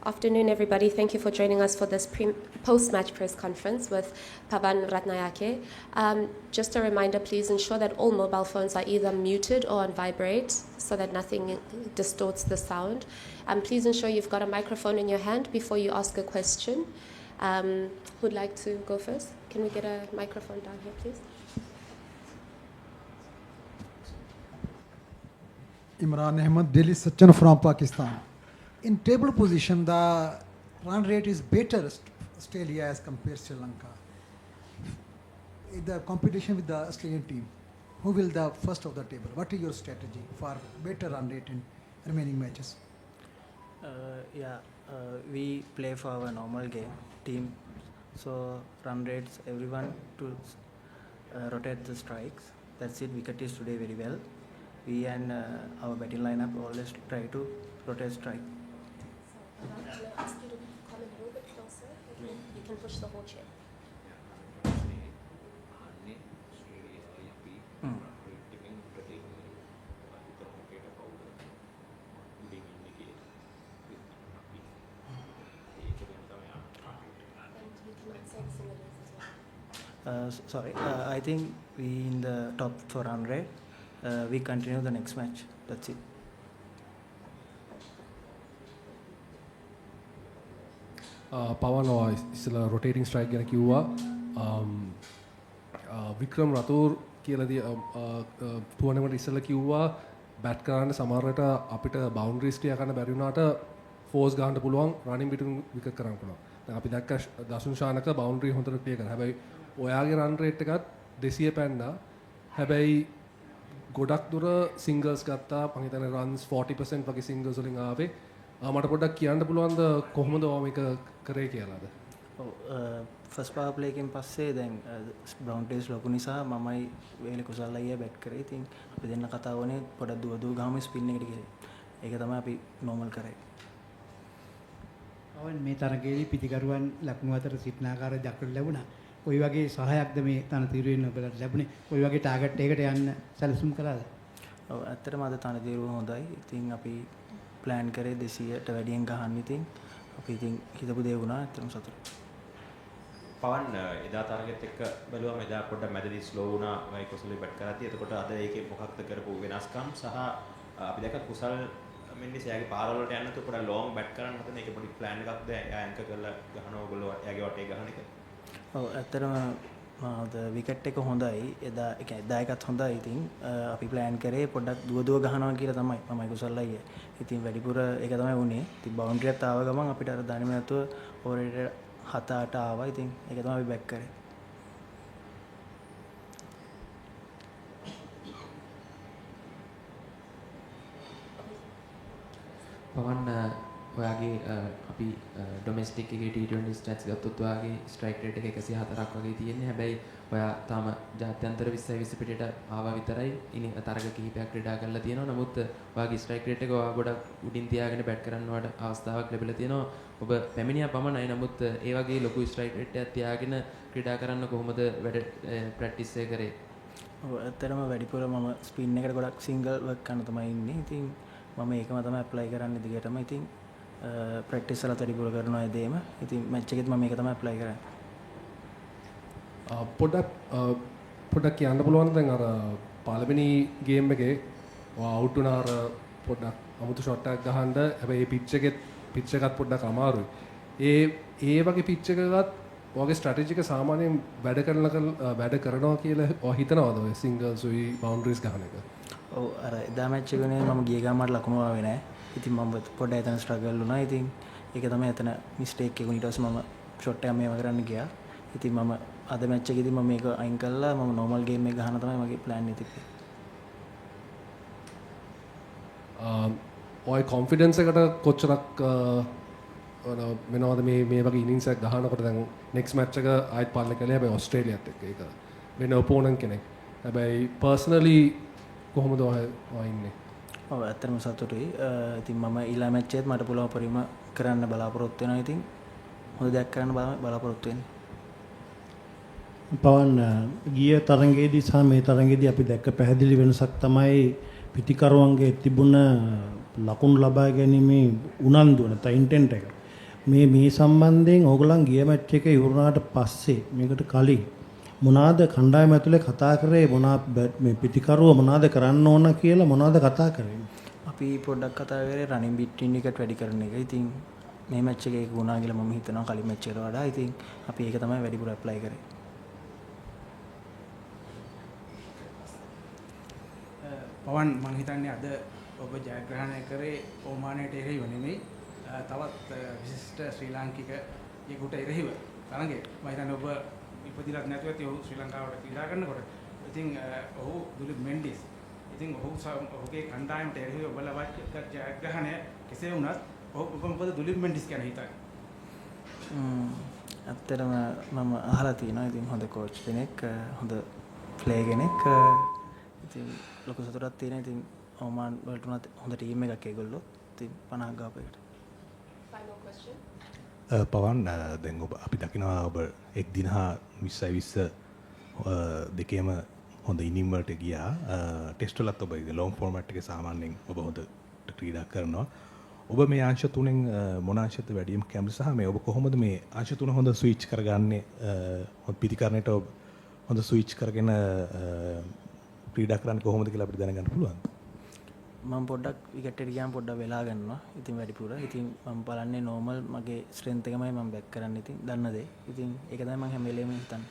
Afternoon, everybody. Thank you for joining us for this post-match press conference with Pavan Ratnayake. Just a reminder, please ensure that all mobile phones are either muted or on vibrate so that nothing distorts the sound. Please ensure you've got a microphone in your hand before you ask a question. Who'd like to go first? Can we get a microphone down here, please? Imran Ahmed, Delhi Sachin from Pakistan. In table position, the run rate is better Australia as compared to Sri Lanka. In the competition with the Australian team, who will the first of the table? What is your strategy for better run rate in remaining matches? We play for our normal team, so run rates, everyone to rotate the strikes. That's it. Wicket is today very well. We and our batting lineup always try to rotate strike. Can I ask you to come a little bit closer? You can push the whole chair. I think we in the top for run rate. We continue the next match. That's it. Pawan ඉස්සලා rotating strike ගැන කිව්වා වික්‍රම් රතූර් කියලා ටුවර්නමන්ට් ඉස්සලා කිව්වා bat කරන්න සමහරට අපිට boundaries clear කරන්න බැරි වුණාට ෆෝර්ස් ගන්න පුළුවන් රනින් පිටුන් විකට් කරන්න පුළුවන්. දැන් අපි දැක්ක දසුන් ශානක බවුන්ඩරි හොඳට ක්ලියර් කරා. හැබැයි ඔයාගේ රන් රේට් එකත් 200 පැන්නා. හැබැයි ගොඩක් දුර සිංගල්ස් ගත්තා. මම හිතන්නේ runs 40% වගේ සිංගල්ස් වලින් ආවේ. මට පොඩ්ඩක් කියන්න පුළුවන්ද කොහොමද ඔයා මේක කරේ කියලාද? ඔව් ෆස්ට් පවර් ප්ලේ එකෙන් පස්සේ දැන් බවුන්ඩරිස් ලොකු නිසා මමයි වේලි කුසල් අයියා බැට් කරේ. ඉතින් අපි දෙන්න කතා වුණේ පොඩක් දුව ගාම ස්පින් එකට ගිහලා. ඒක තමයි අපි නෝමල් කරේ. අවන් මේ තරගයේදී පිටිකරුවන් ලකුණු අතර සිටින ආකාරය දක්වන්න ලැබුණා. කොයි වගේ සහායක්ද මේ තනතිරුවෙන් ඔබලට ලැබුණේ? කොයි වගේ ටාගට් එකකට යන්න සැලසුම් කළාද? ඔව් ඇත්තටම අද තනතිරුව හොඳයි. ඉතින් අපි ප්ලෑන් කරේ 200ට වැඩියෙන් ගහන්න. ඉතින් අපි ඉතින් හිතපු දේ වුණා. ඇත්තටම සතුටුයි. පවන් එදා තරගෙත් එක්ක බැලුවම එදා පොඩ්ඩක් මැදදී ස්ලෝ වුණා වයි කුසලේ බැට් කරාදී. එතකොට අද ඒකේ මොකක්ද කරපු වෙනස්කම් සහ අපි දැක්ක කුසල් මෙන්ඩිස් එයාගේ පාරවල් වලට යන්න තු පොඩ්ඩක් ලොං බැට් කරන්න හදන එක පොඩි ප්ලෑන් එකක්ද එයා ඇන්කර් කරලා ගහනවා ඔයගොල්ලෝ එයාගේ වටේ ගහන එක. ඔව් ඇත්තටම විකට් එක හොඳයි. එදා ඒ කියන්නේ එදා එකත් හොඳයි. ඉතින් අපි ප්ලෑන් කරේ පොඩ්ඩක් දුව ගහනවා කියලා තමයි මමයි කුසල් අයියේ. ඉතින් වැඩිපුර ඒක තමයි වුනේ. ඉතින් බවුන්ඩරියත් ආව ගමන් අපිට අර දණිම නැතුව ඕවරේට 7-8 ආවා. ඉතින් ඒක තමයි අපි බැක් කරේ. පවන් ඔයාගේ අපි ඩොමෙස්ටික් එකේ T20 ස්ටැට්ස් ගත්තොත් ඔයාගේ ස්ට්‍රයික් රේට් එක 104ක් වගේ තියෙන්නේ. හැබැයි ඔයා තාම ජාත්‍යන්තර 20 පිටට ආවා විතරයි. ඉනි තරග කිහිපයක් ක්‍රීඩා කරලා තියෙනවා. නමුත් ඔයාගේ ස්ට්‍රයික් රේට් එක ඔයා ගොඩක් උඩින් තියාගෙන බැට් කරන්න වට අවස්ථාවක් ලැබිලා තියෙනවා. ඔබ පැමිණියා පමණයි. නමුත් ඒ වගේ ලොකු ස්ට්‍රයික් රේට් එකක් තියාගෙන ක්‍රීඩා කරන්න කොහොමද වැඩ ප්‍රැක්ටිස් එක කරේ? ඔව් ඇත්තටම වැඩිපුර මම ස්පින් එකට ගොඩක් සිංගල් වර්ක් කරන තමයි ඉන්නේ. ඉතින් මම ඒකම තමයි ඇප්ලයි කරන්නේ දිගටම. ඉතින් ප්‍රැක්ටිස් වලත් වැඩිපුර කරනවා ඒ දේම. ඉතින් මැච් එකෙත් මම ඒක තමයි ඇප්ලයි කරන්නේ. පොඩ්ඩක් කියන්න පුළුවන් දැන් අර පළවෙනි ගේම් එකේ ඔයා අවුට් වුණා අර පොඩ්ඩක් අමුතු ෂොට් එකක් ගහන්න. හැබැයි පිච් එකත් පොඩ්ඩක් අමාරුයි. ඒ වගේ පිච් එකකත් ඔයගේ ස්ට්‍රැටජි එක සාමාන්‍යයෙන් වැඩ කරනවා කියලා ඔයා හිතනවද ඔය සිංගල්ස් උයි බවුන්ඩරිස් ගහන එක? ඔව් අර එදා මැච් එකනේ මම ගිය ගාම මට ලකුණු ආවේ නැහැ. ඉතින් මම පොඩ්ඩක් එතන ස්ට්‍රගල් වුණා. ඉතින් ඒක තමයි එතන මිස්ටේක් එක. ඊට පස්සේ මම ෂොට් එක මේව කරන්න ගියා. ඉතින් මම අද මැච් එකේදී මම මේක අයින් කළා. මම නෝමල් ගේම් එක ගහන තමයි මගේ ප්ලෑන් එක තිබ්බේ. ඔය කොන්ෆිඩන්ස් එකට කොච්චරක් වෙනවද මේ වගේ ඉනින්ස් එකක් ගහනකොට? දැන් නෙක්ස්ට් මැච් එක ආයෙත් පාලනය කළේ හැබැයි ඕස්ට්‍රේලියාත් එක්ක. ඒක වෙන ඔපෝනන්ට් කෙනෙක්. හැබැයි පර්සනලි කොහොමද ඔය ඉන්නේ? ඔව් ඇත්තටම සතුටුයි. ඉතින් මම ඊළඟ මැච් එකේත් මට පුළුවන් පරිම කරන්න බලාපොරොත්තු වෙනවා. ඉතින් හොඳ දෙයක් කරන්න බලාපොරොත්තු වෙන්නේ. පවන් ගිය තරගයේදී සහ මේ තරගයේදී අපි දැක්ක පැහැදිලි වෙනසක් තමයි පිටිකරුවන්ගේ තිබුණ ලකුණු ලබා ගැනීමේ උනන්දුව නැත්නම් ඉන්ටෙන්ට් එක. මේ සම්බන්ධයෙන් ඕගොල්ලන් ගිය මැච් එක ඉවරුනාට පස්සේ මේකට කලින් මොනවාද කණ්ඩායම ඇතුලේ කතා කරේ මොනවා මේ පිටිකරුව මොනවාද කරන්න ඕන කියලා මොනවාද කතා කරේ? අපි පොඩ්ඩක් කතා කරේ රනින් බිට්වින් විකට් වැඩි කරන එක. ඉතින් මේ මැච් එකේ ඒක වුණා කියලා මම හිතනවා කලින් මැච් එකට වඩා. ඉතින් අපි ඒක තමයි වැඩිපුර ඇප්ලයි කරේ. පවන් මම හිතන්නේ අද ඔබ ජයග්‍රහණය කරේ ඕමානයට එරෙහිව නෙමෙයි තවත් විශිෂ්ට ශ්‍රී ලාංකිකයෙකුට එරෙහිව තරඟේ මම හිතන්නේ ඔබ ඉපදිලත් නැතුව ඇති ඔහු ශ්‍රී ලංකාවට ක්‍රීඩා කරනකොට ඉතින් ඔහු දුලිප් මෙන්ඩිස් ඉතින් ඔහුගේ කණ්ඩායමට එරෙහිව ඔබ ලබාගත් ජයග්‍රහණය කෙසේ වුණත් ඔබ මොකද දුලිප් මෙන්ඩිස් ගැන හිතන්නේ? ඇත්තටම මම අහලා තියෙනවා ඉතින් හොඳ කෝච් කෙනෙක් හොඳ ප්ලේ කෙනෙක් ඉතින් ලොකු සතුටක් තියෙනවා ඉතින් ඔමාන් වලට උනත් හොඳ ටීම් එකක් ඒගොල්ලෝ ඉතින් 50ක් ගාපේකට Final question. පවන් දැන් ඔබ අපි දකිනවා ඔබ එක් දින හා 20 දෙකේම හොඳ ඉනිම් වලට ගියා ටෙස්ට් වලත් ඔබ ලොන්ග් ෆෝමැට් එකේ සාමාන්‍යයෙන් ඔබ හොඳ ක්‍රීඩා කරනවා ඔබ මේ අංශ තුනෙන් මොන අංශයද වැඩිම කැමති සහ මේ ඔබ කොහොමද මේ අංශ තුන හොඳ ස්විච් කරගන්නේ පිටිකරණයට ඔබ හොඳ ස්විච් කරගෙන ක්‍රීඩා කරන්න කොහොමද කියලා අපිට දැනගන්න පුළුවන්. මම පොඩ්ඩක් විකට් එකට ගියාම පොඩ්ඩක් වෙලා ගන්නවා. ඉතින් වැඩිපුර. ඉතින් මම බලන්නේ නෝමල් මගේ ස්ට්‍රෙන්ත් එකමයි මම බැක් කරන්නේ. ඉතින් දන්න දේ. ඉතින් ඒක තමයි මම හැම වෙලේම හිතන්නේ.